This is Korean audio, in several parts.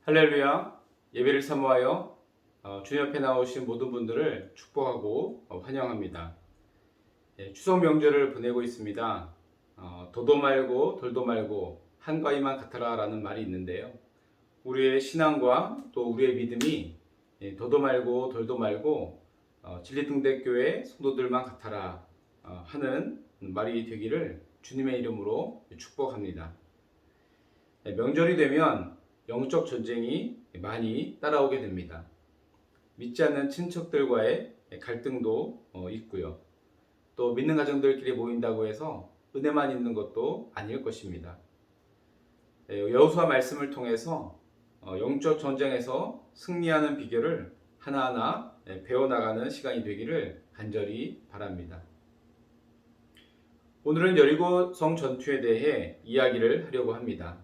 할렐루야. 예배를 사모하여 주님 앞에 나오신 모든 분들을 축복하고 환영합니다. 추석 명절을 보내고 있습니다. 도도 말고 돌도 말고 한가위만 같아라 라는 말이 있는데요. 우리의 신앙과 또 우리의 믿음이 도도 말고 돌도 말고 진리등대교회 성도들만 같아라 하는 말이 되기를 주님의 이름으로 축복합니다. 명절이 되면 영적 전쟁이 많이 따라오게 됩니다. 믿지 않는 친척들과의 갈등도 있고요. 또 믿는 가정들끼리 모인다고 해서 은혜만 있는 것도 아닐 것입니다. 여호수아 말씀을 통해서 영적 전쟁에서 승리하는 비결을 하나하나 배워나가는 시간이 되기를 간절히 바랍니다. 오늘은 여리고성 전투에 대해 이야기를 하려고 합니다.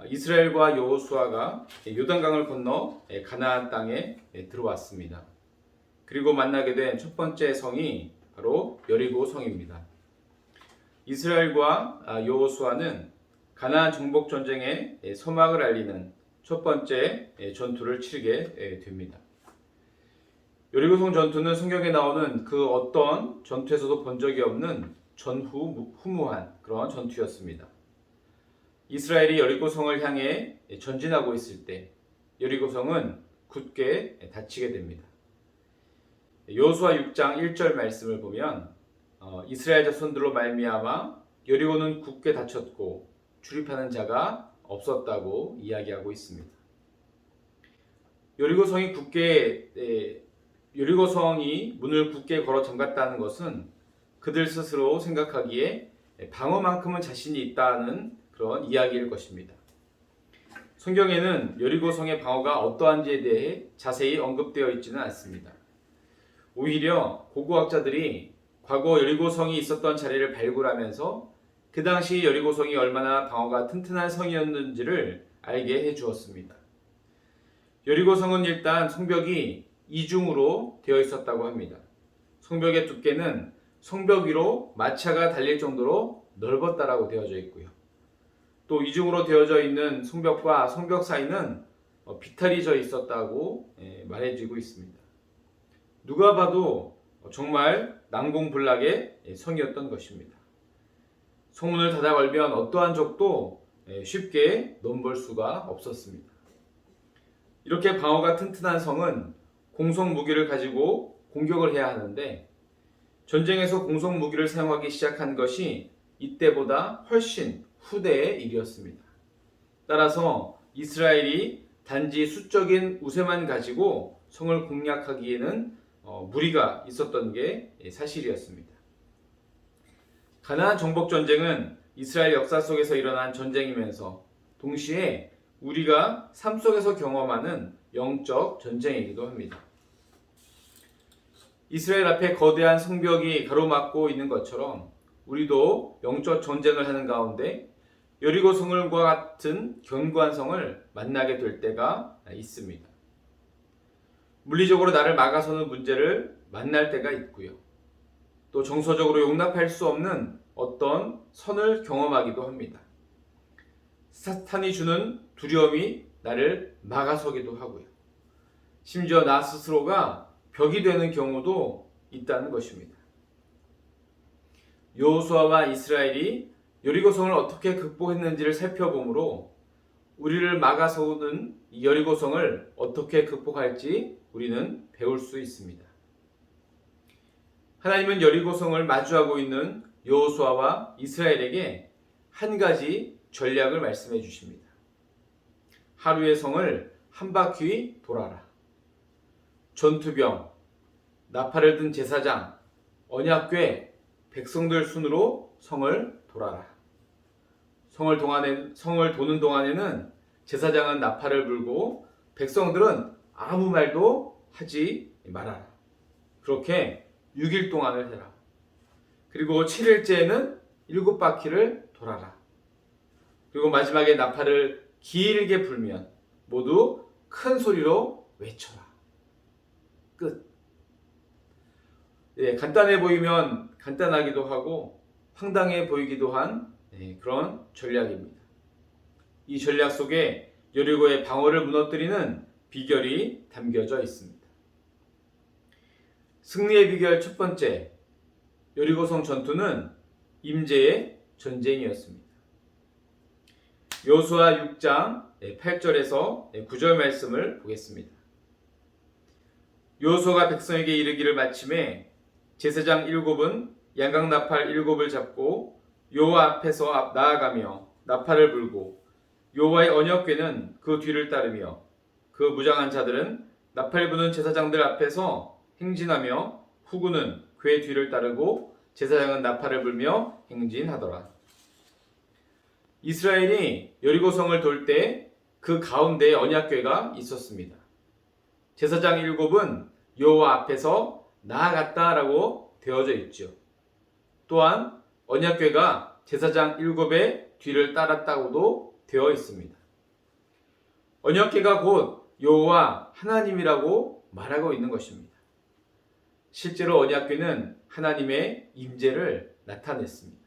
이스라엘과 여호수아가 요단강을 건너 가나안 땅에 들어왔습니다. 그리고 만나게 된 첫 번째 성이 바로 여리고성입니다. 이스라엘과 여호수아는 가나안 정복 전쟁의 서막을 알리는 첫 번째 전투를 치르게 됩니다. 여리고성 전투는 성경에 나오는 그 어떤 전투에서도 본 적이 없는 전후무한 그런 전투였습니다. 이스라엘이 여리고성을 향해 전진하고 있을 때 여리고성은 굳게 닫히게 됩니다. 여호수아 6장 1절 말씀을 보면 이스라엘 자손들로 말미암아 여리고는 굳게 닫혔고 출입하는 자가 없었다고 이야기하고 있습니다. 여리고성이 문을 굳게 걸어 잠갔다는 것은 그들 스스로 생각하기에 방어만큼은 자신이 있다는 그런 이야기일 것입니다. 성경에는 여리고성의 방어가 어떠한지에 대해 자세히 언급되어 있지는 않습니다. 오히려 고고학자들이 과거 여리고성이 있었던 자리를 발굴하면서 그 당시 여리고성이 얼마나 방어가 튼튼한 성이었는지를 알게 해주었습니다. 여리고성은 일단 성벽이 이중으로 되어 있었다고 합니다. 성벽의 두께는 성벽 위로 마차가 달릴 정도로 넓었다라고 되어져 있고요. 또 이중으로 되어져 있는 성벽과 성벽 사이는 비탈이 져 있었다고 말해지고 있습니다. 누가 봐도 정말 난공불락의 성이었던 것입니다. 성문을 닫아 걸면 어떠한 적도 쉽게 넘볼 수가 없었습니다. 이렇게 방어가 튼튼한 성은 공성 무기를 가지고 공격을 해야 하는데 전쟁에서 공성 무기를 사용하기 시작한 것이 이때보다 훨씬 후대의 일이었습니다. 따라서 이스라엘이 단지 수적인 우세만 가지고 성을 공략하기에는 무리가 있었던 게 사실이었습니다. 가나안 정복 전쟁은 이스라엘 역사 속에서 일어난 전쟁이면서 동시에 우리가 삶 속에서 경험하는 영적 전쟁이기도 합니다. 이스라엘 앞에 거대한 성벽이 가로막고 있는 것처럼 우리도 영적 전쟁을 하는 가운데 여리고성과 같은 견고한 성을 만나게 될 때가 있습니다. 물리적으로 나를 막아서는 문제를 만날 때가 있고요. 또 정서적으로 용납할 수 없는 어떤 선을 경험하기도 합니다. 사탄이 주는 두려움이 나를 막아서기도 하고요. 심지어 나 스스로가 벽이 되는 경우도 있다는 것입니다. 여호수아와 이스라엘이 여리고성을 어떻게 극복했는지를 살펴보므로 우리를 막아서는 이 여리고성을 어떻게 극복할지 우리는 배울 수 있습니다. 하나님은 여리고성을 마주하고 있는 여호수아와 이스라엘에게 한 가지 전략을 말씀해 주십니다. 하루의 성을 한 바퀴 돌아라. 전투병, 나팔을 든 제사장, 언약궤, 백성들 순으로 성을 돌아라. 성을 도는 동안에는 제사장은 나팔을 불고 백성들은 아무 말도 하지 말아라. 그렇게 6일 동안을 해라. 그리고 7일째에는 7바퀴를 돌아라. 그리고 마지막에 나팔을 길게 불면 모두 큰 소리로 외쳐라. 끝. 간단해 보이면 간단하기도 하고 황당해 보이기도 한 그런 전략입니다. 이 전략 속에 여리고의 방어를 무너뜨리는 비결이 담겨져 있습니다. 승리의 비결 첫 번째, 여리고성 전투는 임재의 전쟁이었습니다. 여호수아 6장 8절에서 9절 말씀을 보겠습니다. 여호수아가 백성에게 이르기를 마침에 제사장 7은 양각 나팔 7을 잡고 여호와 앞에서 나아가며 나팔을 불고 여호와의 언약궤는 그 뒤를 따르며 그 무장한 자들은 나팔 부는 제사장들 앞에서 행진하며 후군은 궤 뒤를 따르고 제사장은 나팔을 불며 행진하더라. 이스라엘이 여리고성을 돌 때 그 가운데에 언약궤가 있었습니다. 제사장 7은 여호와 앞에서 나아갔다라고 되어져 있죠. 또한 언약궤가 제사장 7의 뒤를 따랐다고도 되어 있습니다. 언약궤가 곧 여호와 하나님이라고 말하고 있는 것입니다. 실제로 언약궤는 하나님의 임재를 나타냈습니다.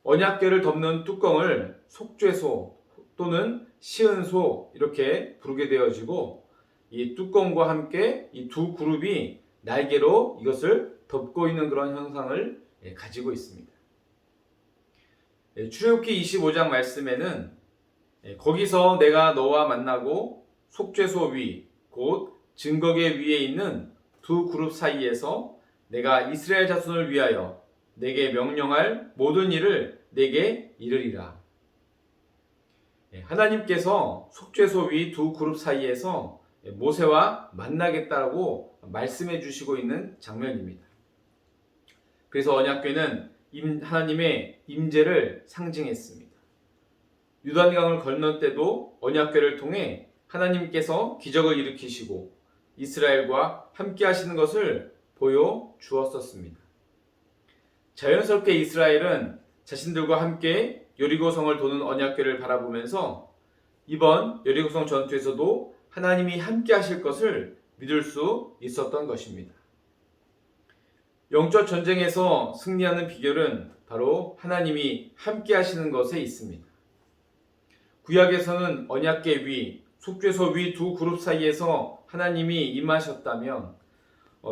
언약궤를 덮는 뚜껑을 속죄소 또는 시은소 이렇게 부르게 되어지고 이 뚜껑과 함께 이 두 그룹이 날개로 이것을 덮고 있는 그런 형상을 가지고 있습니다. 출애굽기 25장 말씀에는 거기서 내가 너와 만나고 속죄소 위 곧 증거궤 위에 있는 두 그룹 사이에서 내가 이스라엘 자손을 위하여 내게 명령할 모든 일을 내게 이르리라. 하나님께서 속죄소 위 두 그룹 사이에서 모세와 만나겠다라고 말씀해 주시고 있는 장면입니다. 그래서 언약궤는 하나님의 임재를 상징했습니다. 요단강을 건널 때도 언약궤를 통해 하나님께서 기적을 일으키시고 이스라엘과 함께 하시는 것을 보여주었었습니다. 자연스럽게 이스라엘은 자신들과 함께 여리고성을 도는 언약궤를 바라보면서 이번 여리고성 전투에서도 하나님이 함께 하실 것을 믿을 수 있었던 것입니다. 영적 전쟁에서 승리하는 비결은 바로 하나님이 함께 하시는 것에 있습니다. 구약에서는 언약궤 위, 속죄소 위 두 그룹 사이에서 하나님이 임하셨다면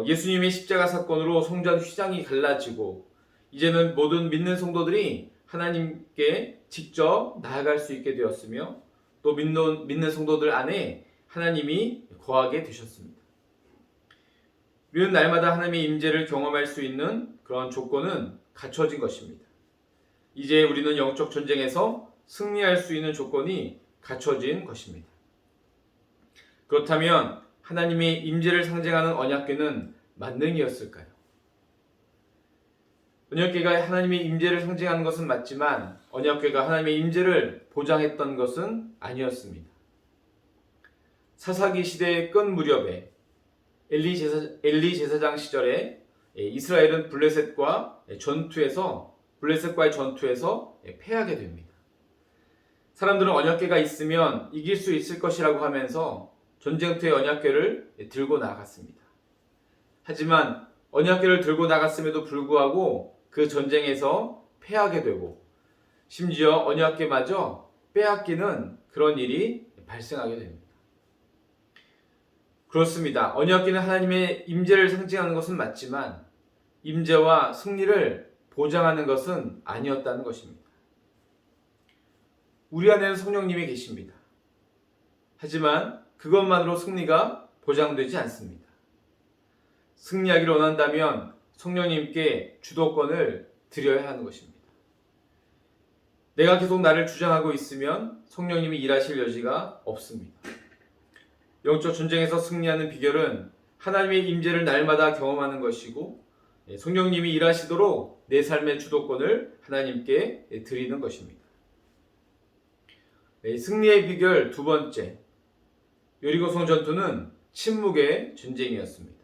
예수님의 십자가 사건으로 성전 휘장이 갈라지고 이제는 모든 믿는 성도들이 하나님께 직접 나아갈 수 있게 되었으며 또 믿는 성도들 안에 하나님이 거하게 되셨습니다. 우리는 날마다 하나님의 임재를 경험할 수 있는 그런 조건은 갖춰진 것입니다. 이제 우리는 영적 전쟁에서 승리할 수 있는 조건이 갖춰진 것입니다. 그렇다면 하나님의 임재를 상징하는 언약궤는 만능이었을까요? 언약궤가 하나님의 임재를 상징하는 것은 맞지만 언약궤가 하나님의 임재를 보장했던 것은 아니었습니다. 사사기 시대의 끝 무렵에 엘리 제사장 시절에 이스라엘은 블레셋과의 전투에서 패하게 됩니다. 사람들은 언약궤가 있으면 이길 수 있을 것이라고 하면서 전쟁터에 언약궤를 들고 나갔습니다. 하지만 언약궤를 들고 나갔음에도 불구하고 그 전쟁에서 패하게 되고 심지어 언약궤마저 빼앗기는 그런 일이 발생하게 됩니다. 그렇습니다. 언약궤는 하나님의 임재를 상징하는 것은 맞지만 임재와 승리를 보장하는 것은 아니었다는 것입니다. 우리 안에는 성령님이 계십니다. 하지만 그것만으로 승리가 보장되지 않습니다. 승리하기를 원한다면 성령님께 주도권을 드려야 하는 것입니다. 내가 계속 나를 주장하고 있으면 성령님이 일하실 여지가 없습니다. 영적 전쟁에서 승리하는 비결은 하나님의 임재를 날마다 경험하는 것이고 성령님이 일하시도록 내 삶의 주도권을 하나님께 드리는 것입니다. 승리의 비결 두 번째, 여리고성 전투는 침묵의 전쟁이었습니다.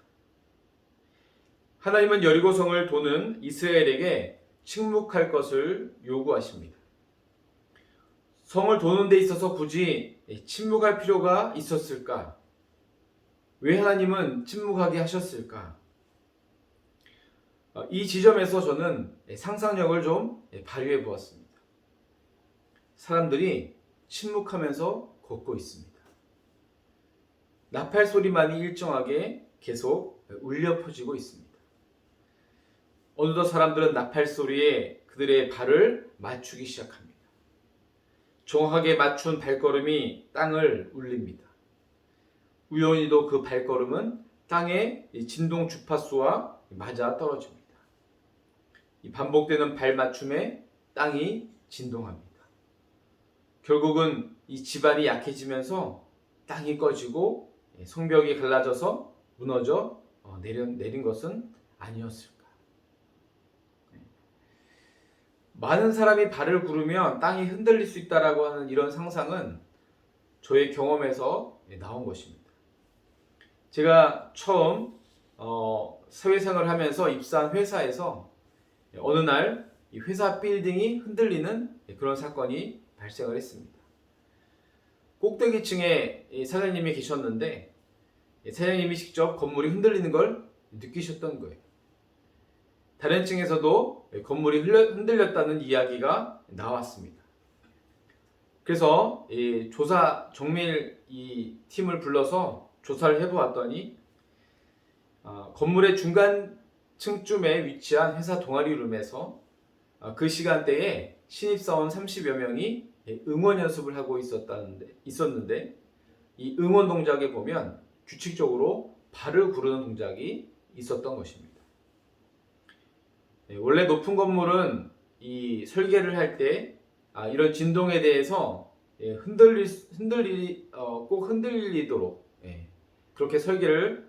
하나님은 여리고성을 도는 이스라엘에게 침묵할 것을 요구하십니다. 성을 도는 데 있어서 굳이 침묵할 필요가 있었을까? 왜 하나님은 침묵하게 하셨을까? 이 지점에서 저는 상상력을 좀 발휘해 보았습니다. 사람들이 침묵하면서 걷고 있습니다. 나팔 소리만이 일정하게 계속 울려 퍼지고 있습니다. 어느덧 사람들은 나팔 소리에 그들의 발을 맞추기 시작합니다. 정확하게 맞춘 발걸음이 땅을 울립니다. 우연히도 그 발걸음은 땅의 진동 주파수와 맞아 떨어집니다. 이 반복되는 발 맞춤에 땅이 진동합니다. 결국은 이 지반이 약해지면서 땅이 꺼지고 성벽이 갈라져서 무너져 내린 것은 아니었을까. 많은 사람이 발을 구르면 땅이 흔들릴 수 있다라고 하는 이런 상상은 저의 경험에서 나온 것입니다. 제가 처음 사회생활을 하면서 입사한 회사에서 어느 날 이 회사 빌딩이 흔들리는 그런 사건이 발생을 했습니다. 꼭대기층에 사장님이 계셨는데 사장님이 직접 건물이 흔들리는 걸 느끼셨던 거예요. 다른 층에서도 건물이 흔들렸다는 이야기가 나왔습니다. 그래서 조사 정밀 이 팀을 불러서 조사를 해보았더니 건물의 중간층쯤에 위치한 회사 동아리룸에서 그 시간대에 신입사원 30여 명이 응원 연습을 하고 있었는데 이 응원 동작에 보면 규칙적으로 발을 구르는 동작이 있었던 것입니다. 원래 높은 건물은 이 설계를 할 때 이런 진동에 대해서 꼭 흔들리도록 그렇게 설계를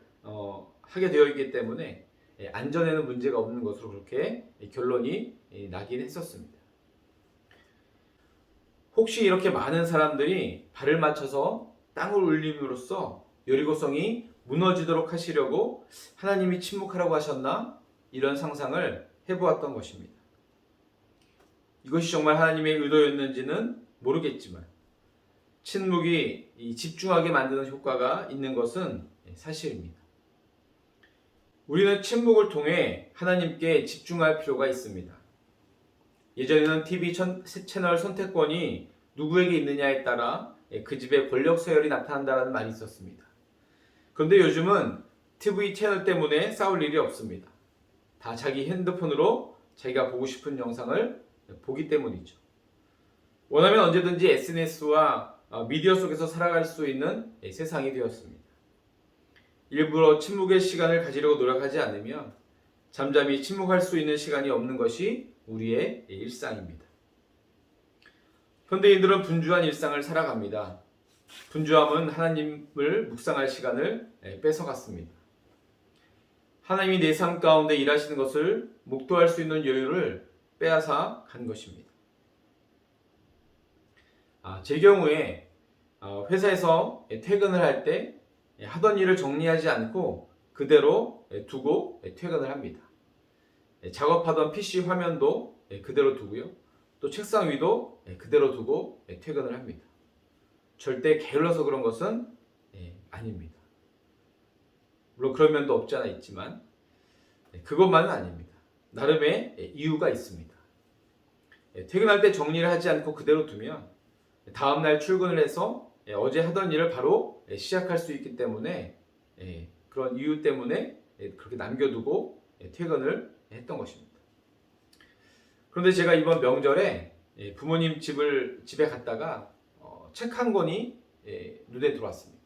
하게 되어 있기 때문에 안전에는 문제가 없는 것으로 그렇게 결론이 나긴 했었습니다. 혹시 이렇게 많은 사람들이 발을 맞춰서 땅을 울림으로써 여리고성이 무너지도록 하시려고 하나님이 침묵하라고 하셨나? 이런 상상을 해보았던 것입니다. 이것이 정말 하나님의 의도였는지는 모르겠지만 침묵이 집중하게 만드는 효과가 있는 것은 사실입니다. 우리는 침묵을 통해 하나님께 집중할 필요가 있습니다. 예전에는 TV 채널 선택권이 누구에게 있느냐에 따라 그 집에 권력 서열이 나타난다는 말이 있었습니다. 그런데 요즘은 TV 채널 때문에 싸울 일이 없습니다. 다 자기 핸드폰으로 자기가 보고 싶은 영상을 보기 때문이죠. 원하면 언제든지 SNS와 미디어 속에서 살아갈 수 있는 세상이 되었습니다. 일부러 침묵의 시간을 가지려고 노력하지 않으면 잠잠히 침묵할 수 있는 시간이 없는 것이 우리의 일상입니다. 현대인들은 분주한 일상을 살아갑니다. 분주함은 하나님을 묵상할 시간을 뺏어갔습니다. 하나님이 내 삶 가운데 일하시는 것을 목도할 수 있는 여유를 빼앗아 간 것입니다. 제 경우에 회사에서 퇴근을 할 때 하던 일을 정리하지 않고 그대로 두고 퇴근을 합니다. 작업하던 PC 화면도 그대로 두고요. 또 책상 위도 그대로 두고 퇴근을 합니다. 절대 게을러서 그런 것은 아닙니다. 물론 그런 면도 없지 않아 있지만 그것만은 아닙니다. 나름의 이유가 있습니다. 퇴근할 때 정리를 하지 않고 그대로 두면 다음날 출근을 해서 어제 하던 일을 바로 시작할 수 있기 때문에 그런 이유 때문에 그렇게 남겨두고 퇴근을 했던 것입니다. 그런데 제가 이번 명절에 부모님 집에 갔다가 책 한 권이 눈에 들어왔습니다.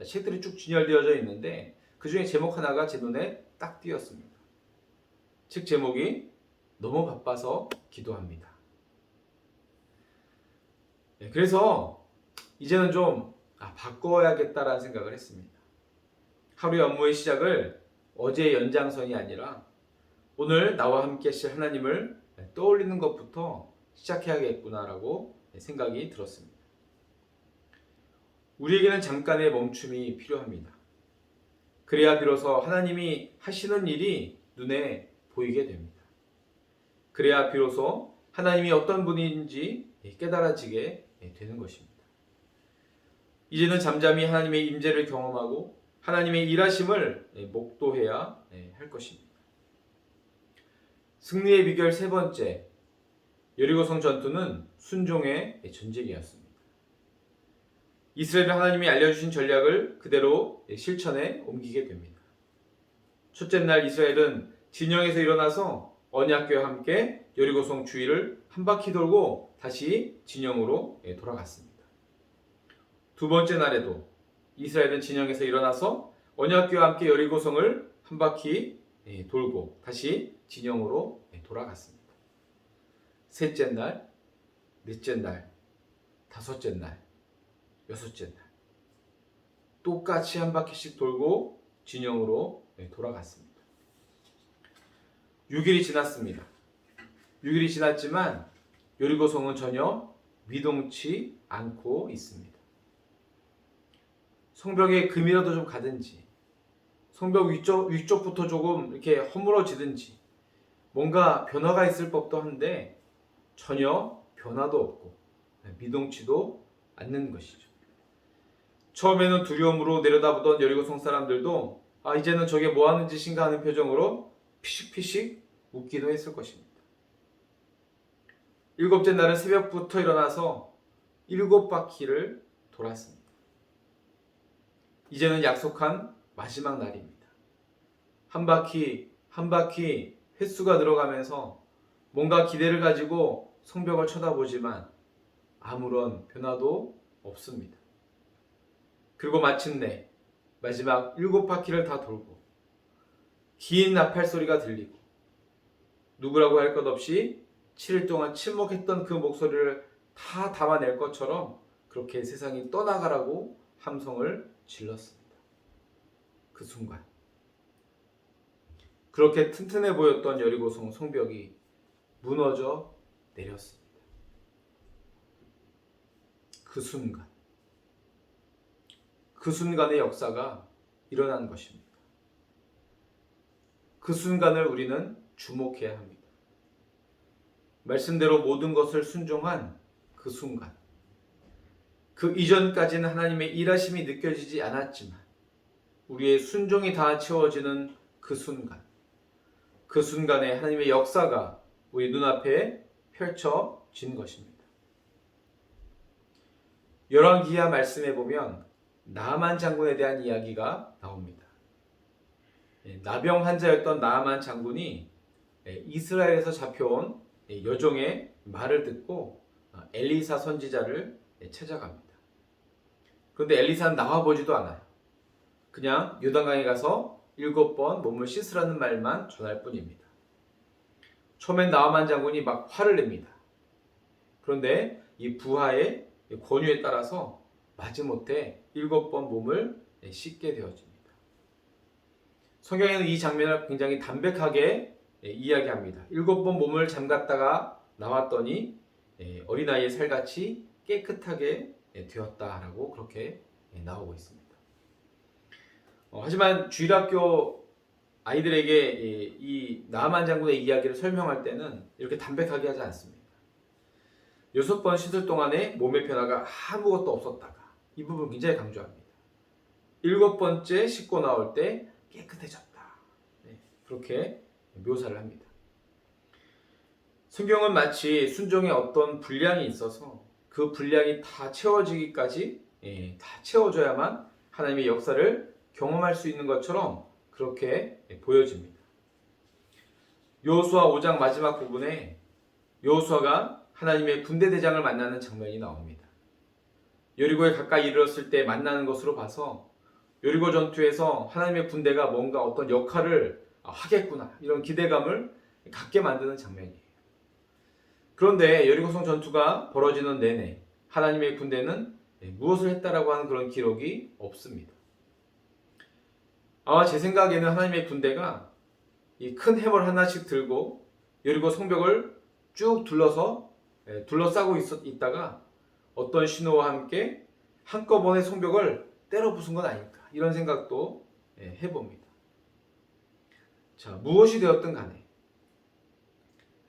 책들이 쭉 진열되어져 있는데 그 중에 제목 하나가 제 눈에 딱 띄었습니다. 책 제목이 너무 바빠서 기도합니다. 그래서 이제는 좀 바꿔야겠다라는 생각을 했습니다. 하루의 업무의 시작을 어제의 연장선이 아니라 오늘 나와 함께 하실 하나님을 떠올리는 것부터 시작해야겠구나라고 생각이 들었습니다. 우리에게는 잠깐의 멈춤이 필요합니다. 그래야 비로소 하나님이 하시는 일이 눈에 보이게 됩니다. 그래야 비로소 하나님이 어떤 분인지 깨달아지게 되는 것입니다. 이제는 잠잠히 하나님의 임재를 경험하고 하나님의 일하심을 목도해야 할 것입니다. 승리의 비결 세 번째, 여리고성 전투는 순종의 전쟁이었습니다. 이스라엘은 하나님이 알려주신 전략을 그대로 실천에 옮기게 됩니다. 첫째 날 이스라엘은 진영에서 일어나서 언약궤와 함께 여리고성 주위를 한 바퀴 돌고 다시 진영으로 돌아갔습니다. 두 번째 날에도 이스라엘은 진영에서 일어나서 언약궤와 함께 여리고성을 한 바퀴 돌고 다시 진영으로 돌아갔습니다. 셋째 날, 넷째 날, 다섯째 날, 여섯째 날 똑같이 한 바퀴씩 돌고 진영으로 돌아갔습니다. 6일이 지났습니다. 6일이 지났지만 여리고성은 전혀 미동치 않고 있습니다. 성벽에 금이라도 좀 가든지 성벽 위쪽부터 조금 이렇게 허물어지든지 뭔가 변화가 있을 법도 한데 전혀 변화도 없고 미동치도 않는 것이죠. 처음에는 두려움으로 내려다보던 여리고성 사람들도 이제는 저게 뭐 하는 짓인가 하는 표정으로 피식피식 웃기도 했을 것입니다. 일곱째 날은 새벽부터 일어나서 7바퀴를 돌았습니다. 이제는 약속한 마지막 날입니다. 한 바퀴 한 바퀴 횟수가 늘어가면서 뭔가 기대를 가지고 성벽을 쳐다보지만 아무런 변화도 없습니다. 그리고 마침내 마지막 7바퀴를 다 돌고 긴 나팔 소리가 들리고 누구라고 할 것 없이 7일 동안 침묵했던 그 목소리를 다 담아낼 것처럼 그렇게 세상이 떠나가라고 함성을 질렀습니다. 그 순간 그렇게 튼튼해 보였던 여리고성 성벽이 무너져 내렸습니다. 그 순간의 역사가 일어난 것입니다. 그 순간을 우리는 주목해야 합니다. 말씀대로 모든 것을 순종한 그 순간, 그 이전까지는 하나님의 일하심이 느껴지지 않았지만 우리의 순종이 다 채워지는 그 순간에 하나님의 역사가 우리 눈앞에 펼쳐진 것입니다. 열왕기하 말씀에 보면 나아만 장군에 대한 이야기가 나옵니다. 나병 환자였던 나아만 장군이 이스라엘에서 잡혀온 여종의 말을 듣고 엘리사 선지자를 찾아갑니다. 그런데 엘리사는 나와보지도 않아요. 그냥 요단강에 가서 7번 몸을 씻으라는 말만 전할 뿐입니다. 처음엔 나아만 장군이 막 화를 냅니다. 그런데 이 부하의 권유에 따라서 마지못해 7번 몸을 씻게 되어집니다. 성경에는 이 장면을 굉장히 담백하게 이야기합니다. 7번 몸을 잠갔다가 나왔더니 어린아이의 살같이 깨끗하게 되었다라고 그렇게 나오고 있습니다. 하지만 주일학교 아이들에게 이 나아만 장군의 이야기를 설명할 때는 이렇게 담백하게 하지 않습니다. 6번 씻을 동안에 몸의 변화가 아무것도 없었다가 이 부분 굉장히 강조합니다. 7번째 씻고 나올 때 깨끗해졌다. 그렇게 묘사를 합니다. 성경은 마치 순종에 어떤 분량이 있어서 그 분량이 다 채워지기까지 다 채워져야만 하나님의 역사를 경험할 수 있는 것처럼 그렇게 보여집니다. 여호수아 5장 마지막 부분에 여호수아가 하나님의 군대 대장을 만나는 장면이 나옵니다. 여리고에 가까이 이르렀을 때 만나는 것으로 봐서 여리고 전투에서 하나님의 군대가 뭔가 어떤 역할을 하겠구나 이런 기대감을 갖게 만드는 장면이에요. 그런데 여리고성 전투가 벌어지는 내내 하나님의 군대는 무엇을 했다라고 하는 그런 기록이 없습니다. 아마 제 생각에는 하나님의 군대가 이 큰 해물 하나씩 들고 여리고 성벽을 쭉 둘러싸고 있다가 어떤 신호와 함께 한꺼번에 성벽을 때려 부순 건 아닐까 이런 생각도 해봅니다. 자, 무엇이 되었든 간에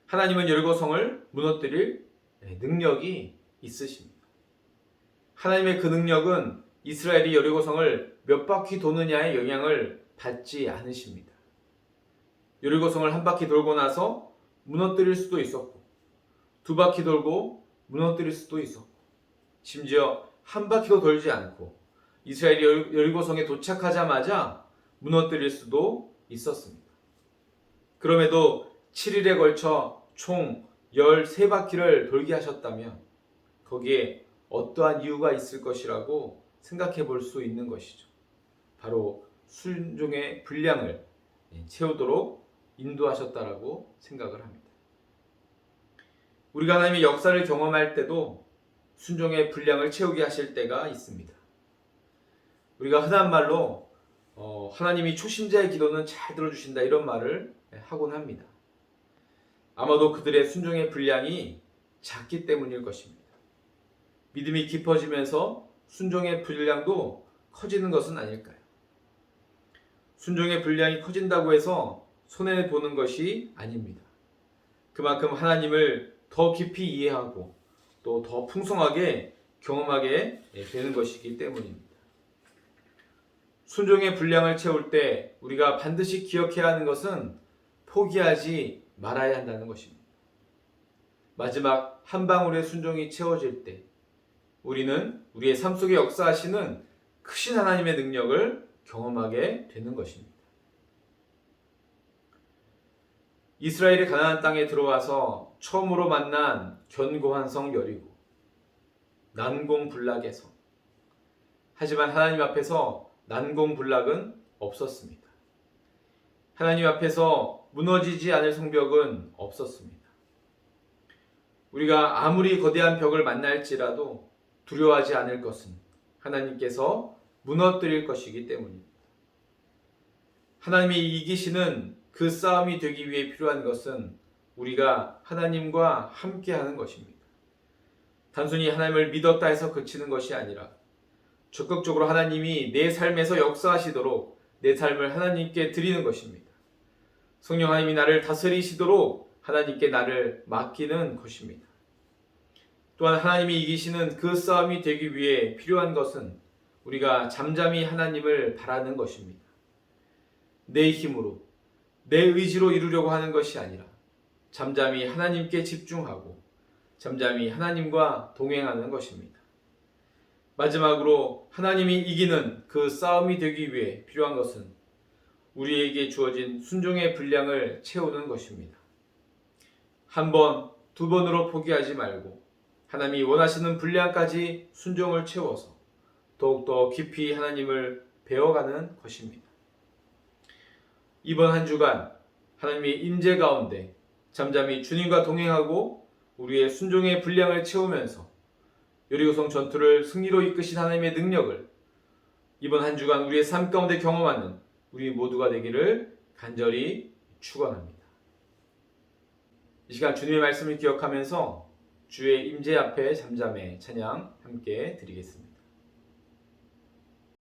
하나님은 여리고성을 무너뜨릴 능력이 있으십니다. 하나님의 그 능력은 이스라엘이 여리고성을 몇 바퀴 도느냐에 영향을 받지 않으십니다. 여리고성을 한 바퀴 돌고 나서 무너뜨릴 수도 있었고 2바퀴 돌고 무너뜨릴 수도 있었고 심지어 한 바퀴도 돌지 않고 이스라엘이 여리고성에 도착하자마자 무너뜨릴 수도 있었습니다. 그럼에도 7일에 걸쳐 총 13바퀴를 돌게 하셨다면 거기에 어떠한 이유가 있을 것이라고 생각해 볼 수 있는 것이죠. 바로 순종의 분량을 채우도록 인도하셨다라고 생각을 합니다. 우리가 하나님의 역사를 경험할 때도 순종의 분량을 채우게 하실 때가 있습니다. 우리가 흔한 말로 하나님이 초신자의 기도는 잘 들어주신다 이런 말을 하곤 합니다. 아마도 그들의 순종의 분량이 작기 때문일 것입니다. 믿음이 깊어지면서 순종의 분량도 커지는 것은 아닐까요? 순종의 분량이 커진다고 해서 손해보는 것이 아닙니다. 그만큼 하나님을 더 깊이 이해하고 또 더 풍성하게 경험하게 되는 것이기 때문입니다. 순종의 분량을 채울 때 우리가 반드시 기억해야 하는 것은 포기하지 말아야 한다는 것입니다. 마지막 한 방울의 순종이 채워질 때 우리는 우리의 삶 속에 역사하시는 크신 하나님의 능력을 경험하게 되는 것입니다. 이스라엘이 가나안 땅에 들어와서 처음으로 만난 견고한 성 여리고, 난공불락의 성. 하지만 하나님 앞에서 난공불락은 없었습니다. 하나님 앞에서 무너지지 않을 성벽은 없었습니다. 우리가 아무리 거대한 벽을 만날지라도 두려워하지 않을 것은 하나님께서 무너뜨릴 것이기 때문입니다. 하나님이 이기시는 그 싸움이 되기 위해 필요한 것은 우리가 하나님과 함께하는 것입니다. 단순히 하나님을 믿었다 해서 그치는 것이 아니라 적극적으로 하나님이 내 삶에서 역사하시도록 내 삶을 하나님께 드리는 것입니다. 성령 하나님이 나를 다스리시도록 하나님께 나를 맡기는 것입니다. 또한 하나님이 이기시는 그 싸움이 되기 위해 필요한 것은 우리가 잠잠히 하나님을 바라는 것입니다. 내 힘으로, 내 의지로 이루려고 하는 것이 아니라 잠잠히 하나님께 집중하고 잠잠히 하나님과 동행하는 것입니다. 마지막으로 하나님이 이기는 그 싸움이 되기 위해 필요한 것은 우리에게 주어진 순종의 분량을 채우는 것입니다. 한 번, 두 번으로 포기하지 말고 하나님이 원하시는 분량까지 순종을 채워서 더욱더 깊이 하나님을 배워가는 것입니다. 이번 한 주간 하나님의 임재 가운데 잠잠히 주님과 동행하고 우리의 순종의 분량을 채우면서 여리고성 전투를 승리로 이끄신 하나님의 능력을 이번 한 주간 우리의 삶 가운데 경험하는 우리 모두가 되기를 간절히 축원합니다. 이 시간 주님의 말씀을 기억하면서 주의 임재 앞에 잠잠해 찬양 함께 드리겠습니다.